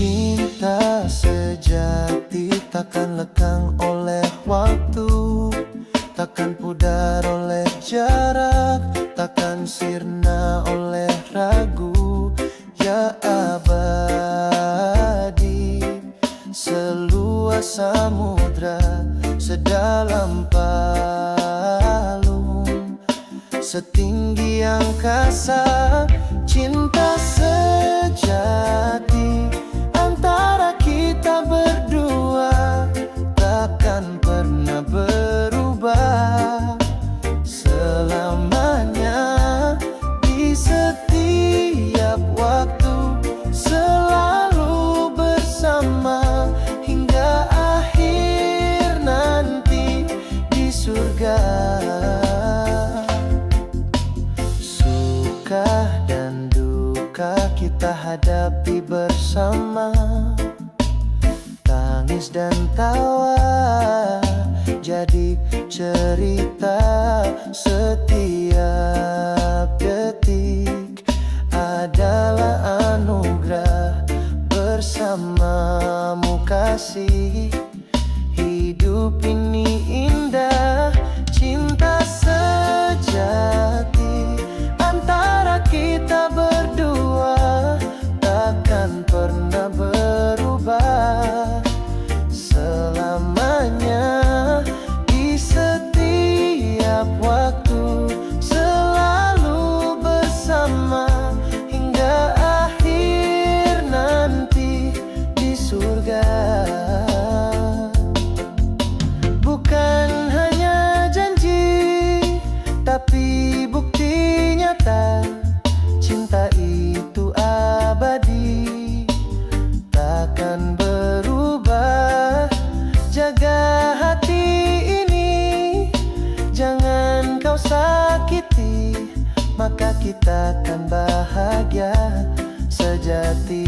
Cinta sejati takkan lekang oleh waktu, takkan pudar oleh jarak, takkan sirna oleh ragu. Ya abadi, seluas samudra, sedalam palung, setinggi angkasa. Cinta sejati antara kita berdua takkan pernah berubah selamanya. Di setiap waktu selalu bersama hingga akhir nanti di surga. Suka dan duka kita hadapi bersama, tangis dan tawa jadi cerita. Setiap detik adalah anugerah, bersamamu kasih. Hidup ini indah, cinta sejati antara kita berdua takkan pernah berubah selamanya. Di setiap waktu selalu bersama hingga akhir nanti di surga. Bukan hanya janji, tapi bukti nyata. Cinta itu abadi, takkan berubah. Jaga hati ini, jangan kau sakiti, maka kita akan bahagia sejati.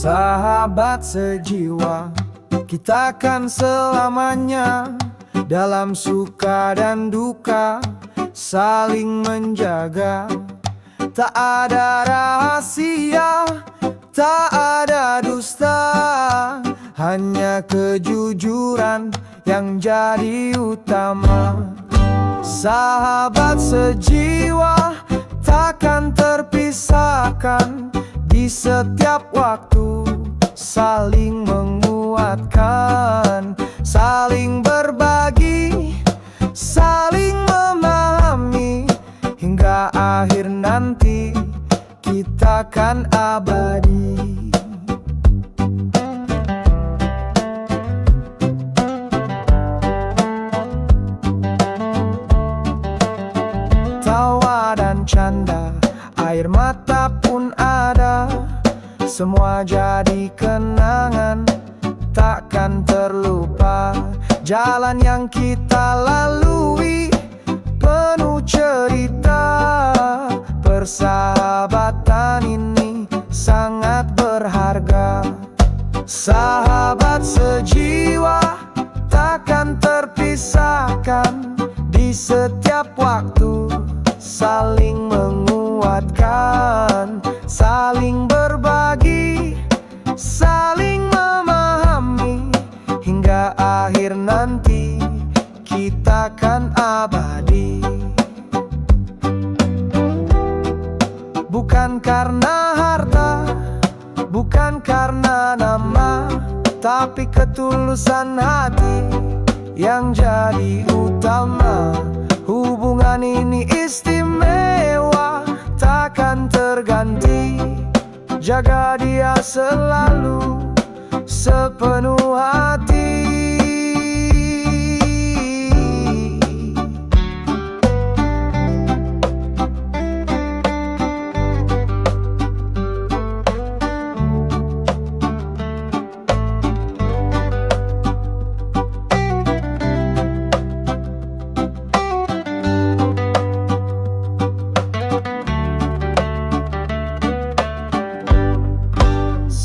Sahabat sejiwa, kita kan selamanya dalam suka dan duka saling menjaga. Tak ada rahasia, tak ada dusta, hanya kejujuran yang jadi utama. Sahabat sejiwa takkan terpisahkan, di setiap waktu saling menguatkan, saling berbagi, saling memahami hingga akhir nanti kita kan abadi. Tawa dan canda, air mata pun ada, semua jadi kenangan, takkan terlupa. Jalan yang kita lalui penuh cerita, persahabatan ini sangat berharga. Sahabat sejiwa takkan terpisahkan, di setiap waktu saling menguatkan, saling berbagi, saling memahami, hingga akhir nanti kita kan abadi. Bukan karena harta, bukan karena nama, tapi ketulusan hati yang jadi utama. Hubungan ini istimewa, takkan terganti. Jaga dia selalu sepenuh hati.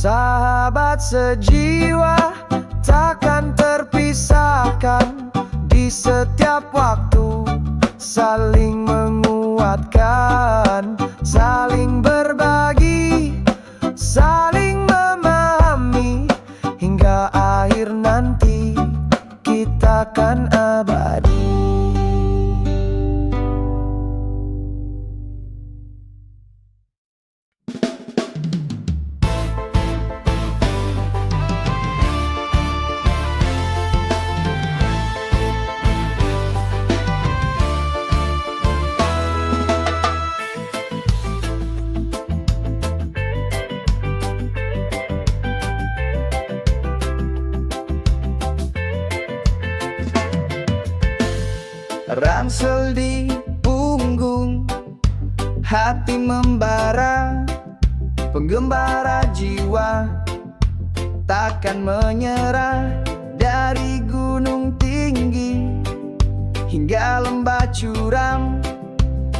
Sahabat sejiwa takkan terpisahkan, di setiap waktu saling menguatkan, saling berbagi, saling memahami, hingga akhir nanti kita kan abadi. Ransel di punggung, hati membara, penggembara jiwa takkan menyerah. Dari gunung tinggi hingga lembah curam,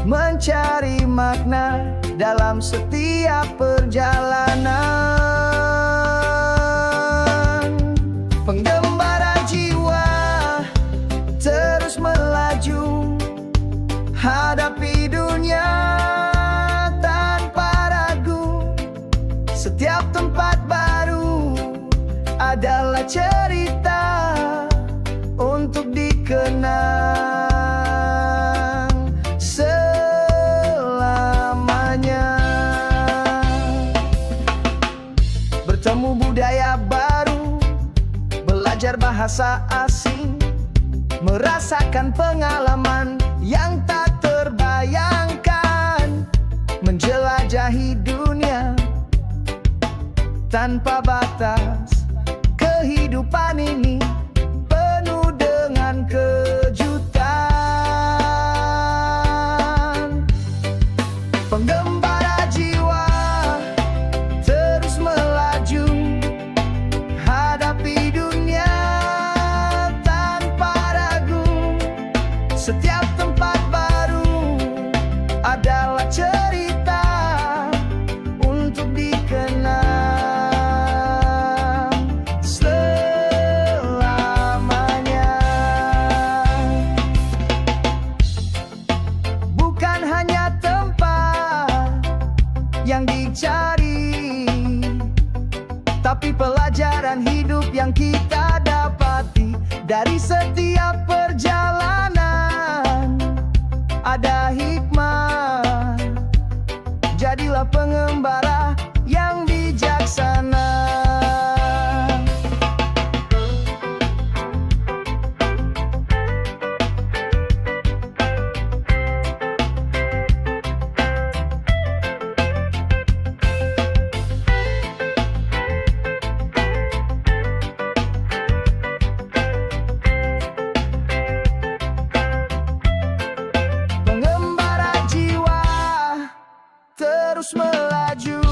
mencari makna dalam setiap perjalanan. Penggembara jiwa terus melaju, hadapi dunia tanpa ragu. Setiap tempat baru adalah cerita untuk dikenang selamanya. Bertemu budaya baru, belajar bahasa asing, merasakan pengalaman yang tak terbayangkan, menjelajahi dunia tanpa batas. Kehidupan ini penuh dengan kejutan. Penggembara jiwa terus melaju, hadapi dunia tanpa ragu. Setiap tempat baru adalah cerita untuk dikenang selamanya. Bukan hanya tempat yang dicari, tapi pelajaran hidup yang kita dapati. Dari setiap perjalanan ada hikmah, jadilah pengembara yang bijaksana. Pengembara jiwa terus melaju,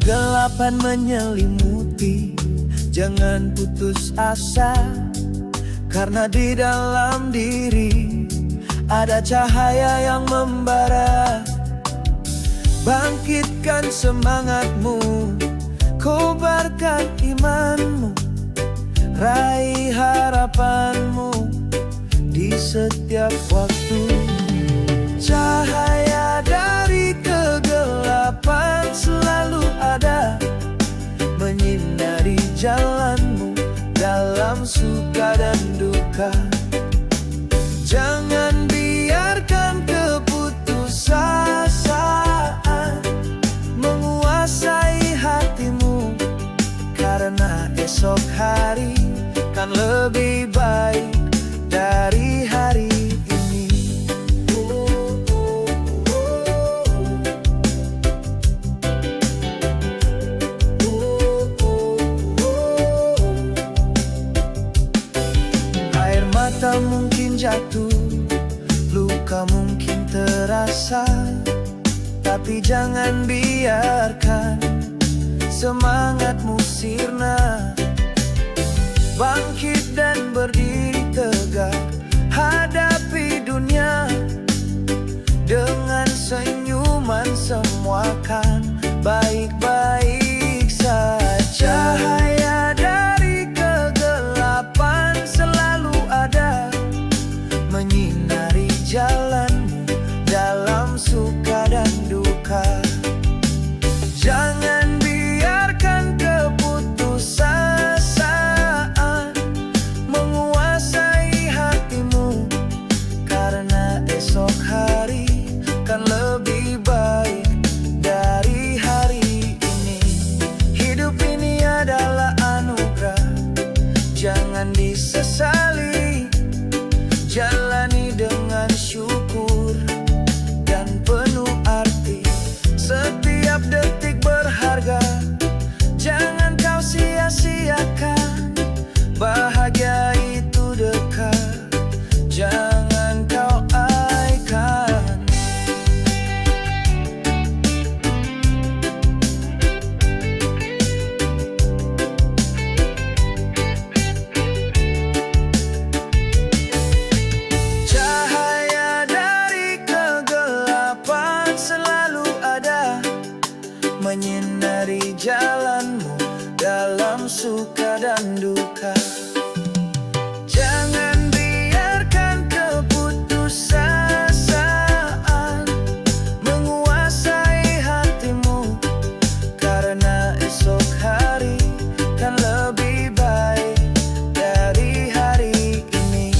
Kegelapan menyelimuti, jangan putus asa, karena di dalam diri ada cahaya yang membara. Bangkitkan semangatmu, kobarkan imanmu, raih harapanmu di setiap waktu. Cahaya dari kegelapan selalu ada, menyinari jalanmu dalam suka dan duka. Jangan biarkan keputusasaan menguasai hatimu, karena esok hari kan lebih baik dari hari ini. Air mata mungkin jatuh, luka mungkin terasa, tapi jangan biarkan semangatmu sirna. Bangkit dan berdiri tegak, hadapi dunia dengan senyuman, semua kan baik-baik saja. Cahaya dari kegelapan selalu ada, menyinari jalanmu dalam suka dan duka. Jangan biarkan keputusasaan menguasai hatimu, karena esok hari kan lebih baik dari hari ini. Hidup ini adalah anugerah, jangan disesali. Jalani dengan syukur dan penuh arti. Setiap detik berharga, jangan kau sia-siakan. Bahagia itu dekat, jangan kau abaikan. Cahaya dari kegelapan selalu ada, menyinari jalanmu dalam suka dan duka. Jangan biarkan keputusasaan menguasai hatimu, karena esok hari kan lebih baik dari hari ini.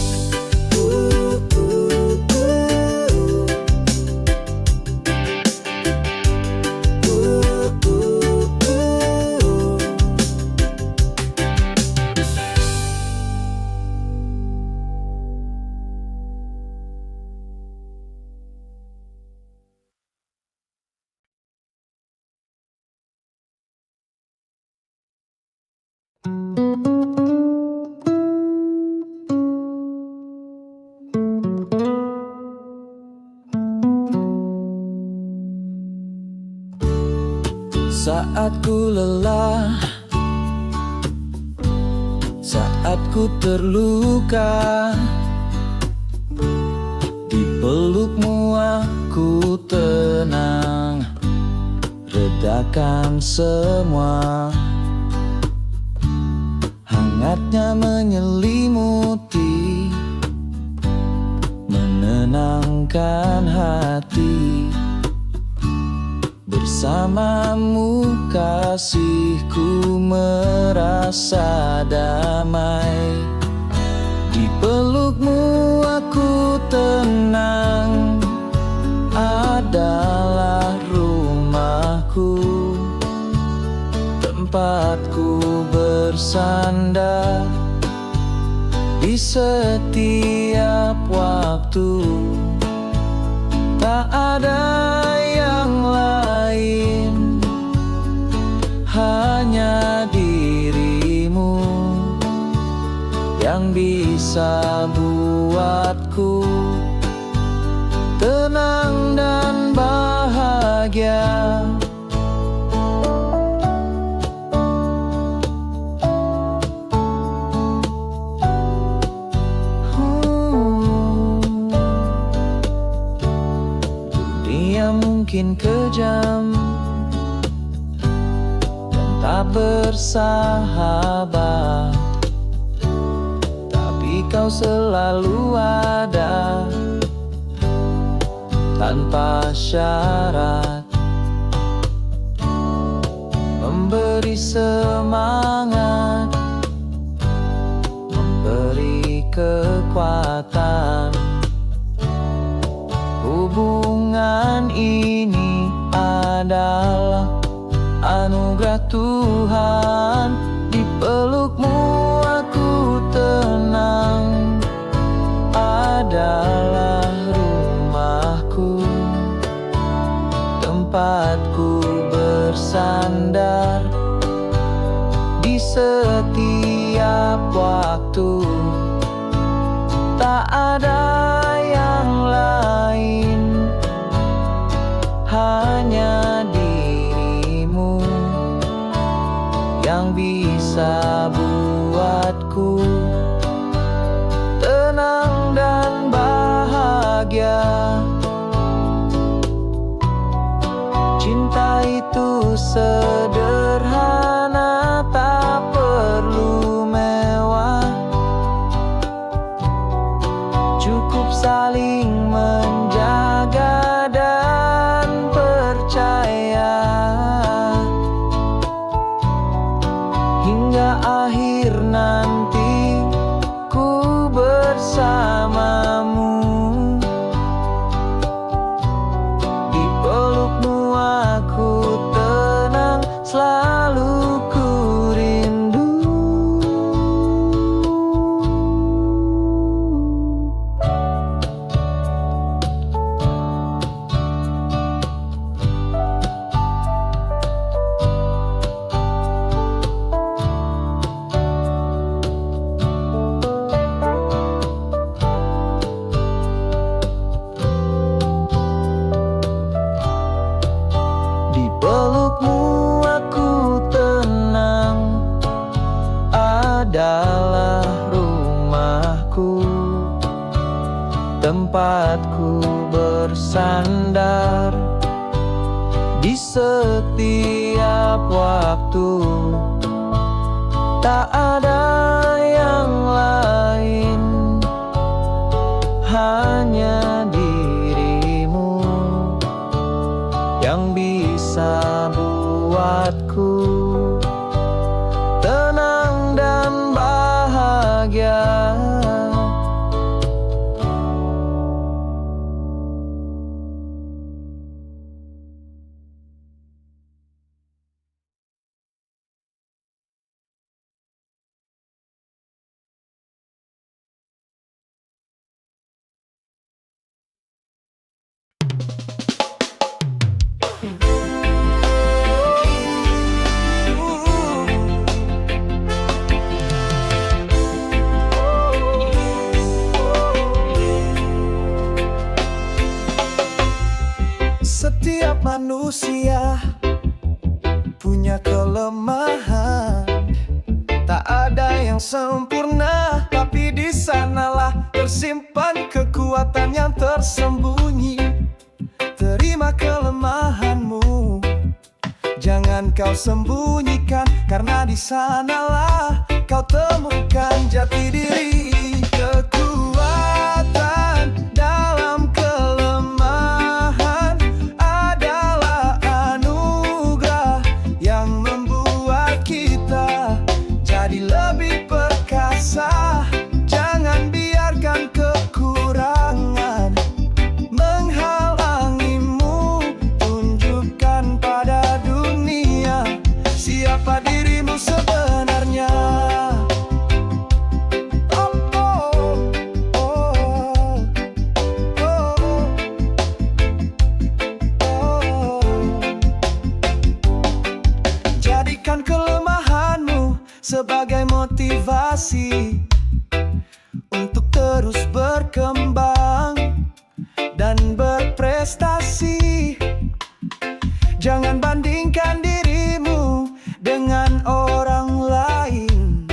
Saat ku lelah, saat ku terluka, di pelukmu aku tenang, redakan semua. Hangatnya menyelimuti, menenangkan hati. Bersamamu kasihku merasa damai, di pelukmu aku tenang, adalah rumahku, tempatku bersandar di setiap waktu. Tak ada yang lain, hanya dirimu yang bisa buatku tenang dan bahagia. mungkin kejam dan tak bersahabat, tapi kau selalu ada tanpa syarat, memberi semangat, memberi kekuatan. Hubungan ini adalah anugerah Tuhan. Di pelukmu aku tenang, adalah rumahku, tempatku bersandar di setiap waktu. Tak ada yang lain, hanya dirimu yang bisa buatku tenang dan bahagia. Cinta itu sederhana, tak perlu mewah, cukup saling menjaga dan percaya hingga akhir nanti ku bersamamu. Di pelukmu aku tenang, selalu ku rindu. Di pelukmu aku tenang, adalah rumahku, tempatku bersandar di setiap waktu. Tak ada yang lain, hanya dirimu yang bisa buatku tenang dan bahagia. Setiap manusia punya kelemahan, tak ada yang sempurna, tapi di sanalah tersimpan kekuatan yang tersembunyi. Terima kelemahanmu, jangan kau sembunyikan, karena di sanalah kau temukan jati diri. Kekuatan dalam kelemahan adalah anugerah yang membuat kita jadi lebih perkasa. Jangan biarkan kekurangan menghalangimu, tunjukkan pada dunia siapa dirimu sebenarnya. Jadikan kelemahanmu sebagai motivasi untuk terus berkembang dan berprestasi. Jangan bandingkan dirimu dengan orang lain,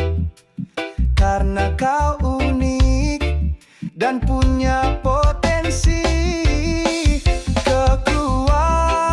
karena kau unik dan punya potensi. Kekuatan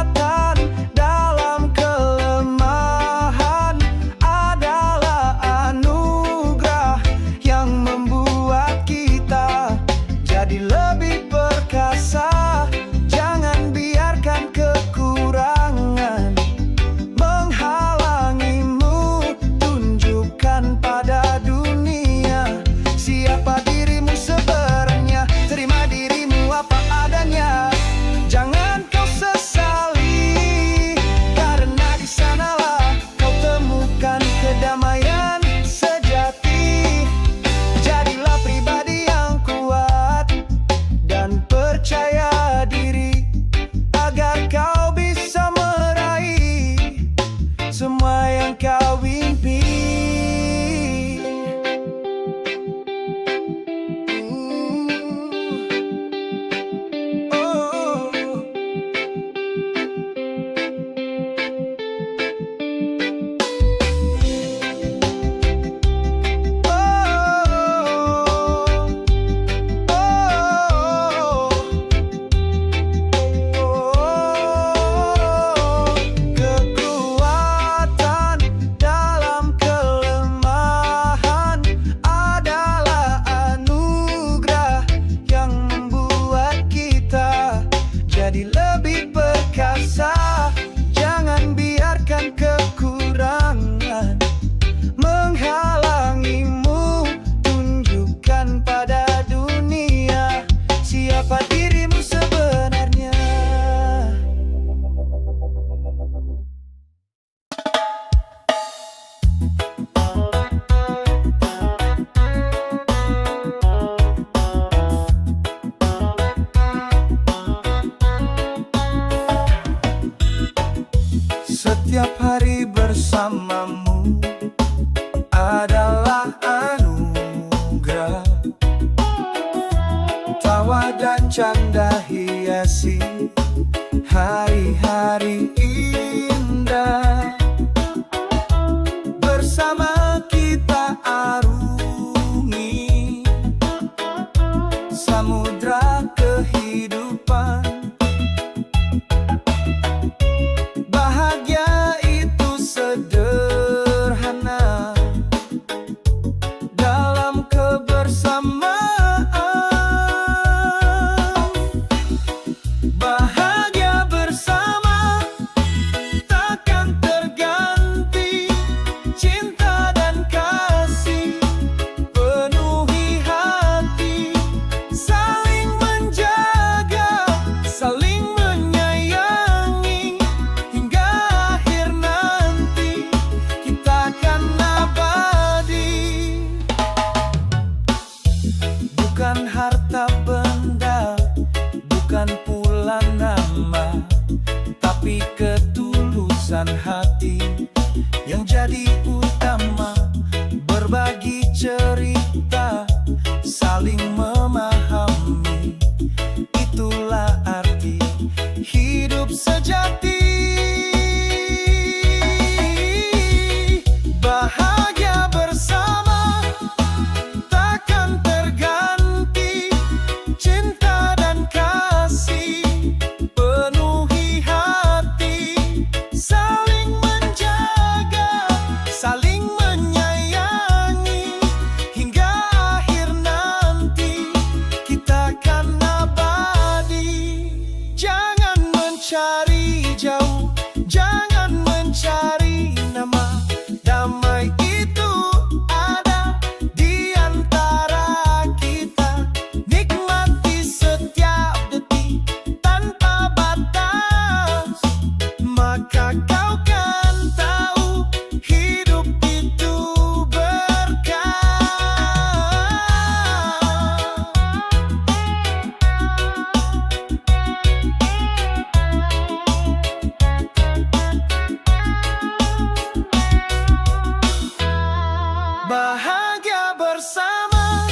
Bahagia bersama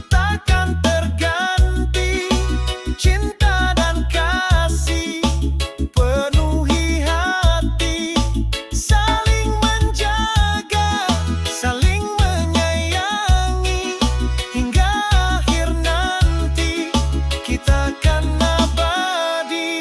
takkan terganti, cinta dan kasih penuhi hati, saling menjaga, saling menyayangi, hingga akhir nanti kita akan abadi.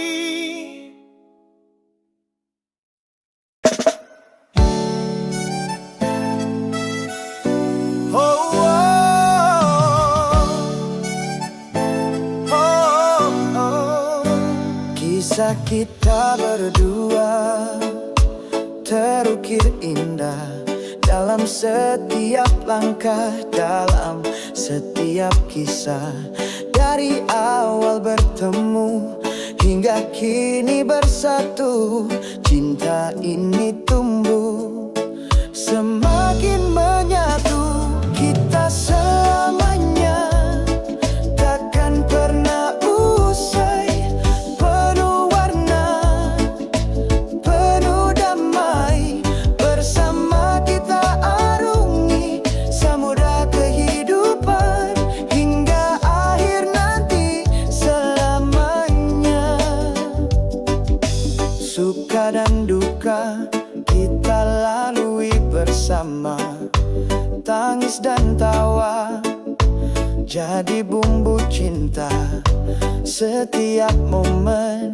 Kisah kita berdua terukir indah dalam setiap langkah, dalam setiap kisah. Dari awal bertemu hingga kini bersatu, cinta ini tumbuh semakin menyatu. Kita selamanya takkan pernah usai, penuh warna, penuh damai. Bersama kita arungi samudra kehidupan, hingga akhir nanti selamanya. Suka dan duka kita lalui bersama, tangis dan tawa jadi bumbu cinta. Setiap momen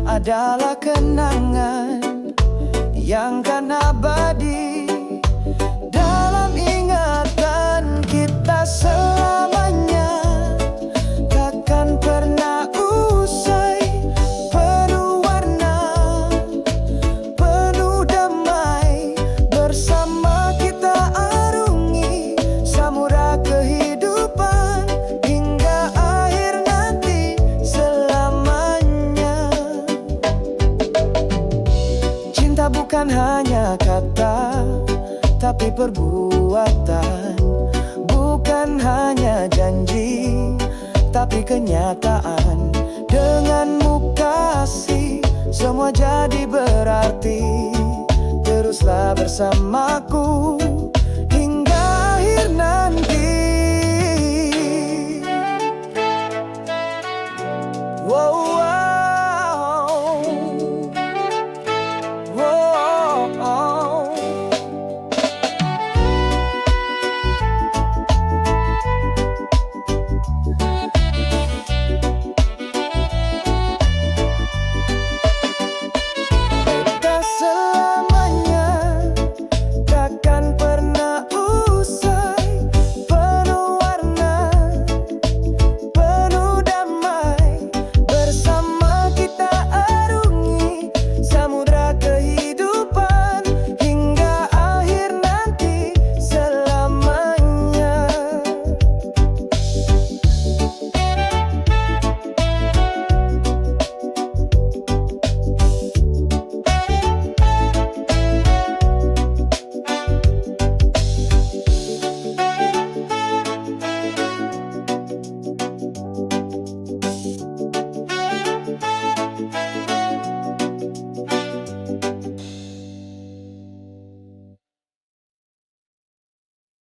adalah kenangan yang kan abadi dalam ingatan kita selamanya. Takkan pernah usai, penuh warna, penuh damai. Bersama kita arungi samudra kehidupan, hingga akhir nanti selamanya. Cinta bukan hanya kata, tapi perbuatan. Bukan hanya janji, tapi kenyataan. Denganmu kasih, semua jadi berarti. Teruslah bersamaku